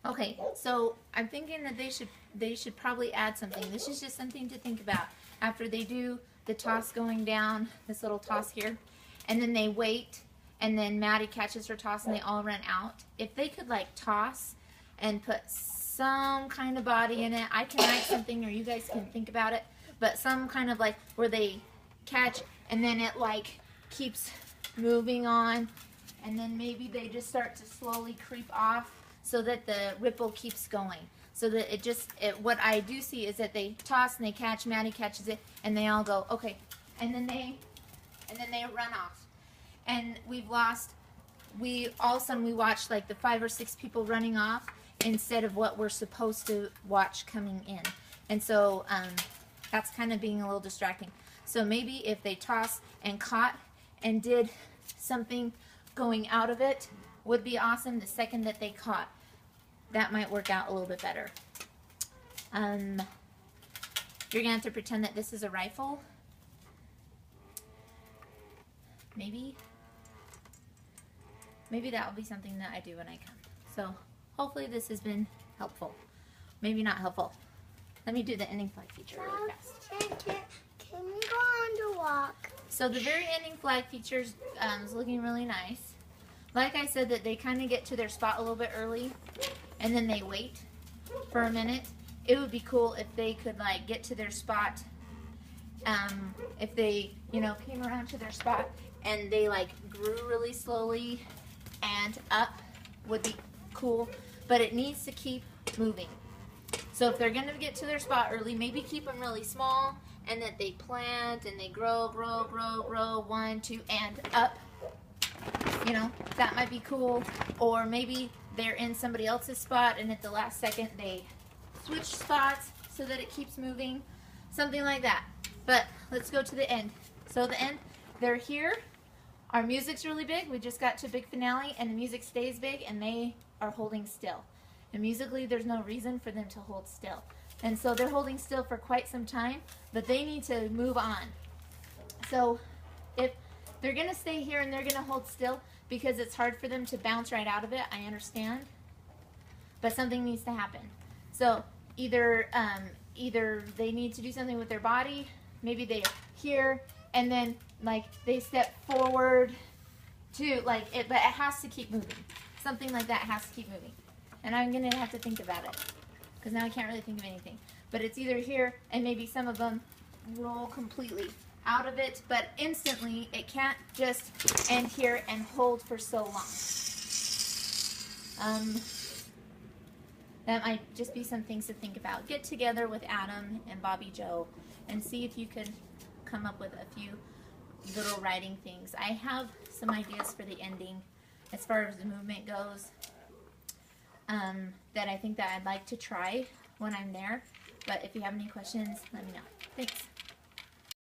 Okay, so I'm thinking that they should probably add something. This is just something to think about. After they do the toss going down, this little toss here, and then they wait, and then Maddie catches her toss and they all run out. If they could like toss and put some kind of body in it, I can write something or you guys can think about it, but some kind of like where they catch and then it like keeps moving on, and then maybe they just start to slowly creep off so that the ripple keeps going. So that what I do see is that they toss and they catch, Maddie catches it, and they all go, okay. And then they run off. And all of a sudden we watched like the 5 or 6 people running off instead of what we're supposed to watch coming in. And so that's kind of being a little distracting. So maybe if they toss and caught and did something going out of it would be awesome the second that they caught. That might work out a little bit better. You're gonna have to pretend that this is a rifle. Maybe that will be something that I do when I come. So hopefully this has been helpful. Maybe not helpful. Let me do the ending flag feature really fast. Can we go on to walk? So the very ending flag feature is looking really nice. Like I said, that they kind of get to their spot a little bit early, and then they wait for a minute. It would be cool if they could like get to their spot. If they, came around to their spot and they like grew really slowly and up, would be cool. But it needs to keep moving. So if they're gonna get to their spot early, maybe keep them really small, and that they plant and they grow, 1, 2, and up. That might be cool. Or maybe they're in somebody else's spot and at the last second they switch spots so that it keeps moving. Something like that. But let's go to the end. So the end, they're here. Our music's really big. We just got to a big finale and the music stays big and they are holding still. And musically there's no reason for them to hold still. And so they're holding still for quite some time, but they need to move on. So if they're going to stay here and they're going to hold still because it's hard for them to bounce right out of it, I understand. But something needs to happen. So either they need to do something with their body, maybe they're here, and then like they step forward to like it, but it has to keep moving. Something like that has to keep moving. And I'm going to have to think about it because now I can't really think of anything. But it's either here and maybe some of them roll completely out of it, but instantly it can't just end here and hold for so long. That might just be some things to think about. Get together with Adam and Bobby Joe and see if you could come up with a few little writing things. I have some ideas for the ending as far as the movement goes that I think that I'd like to try when I'm there. But if you have any questions, let me know. Thanks.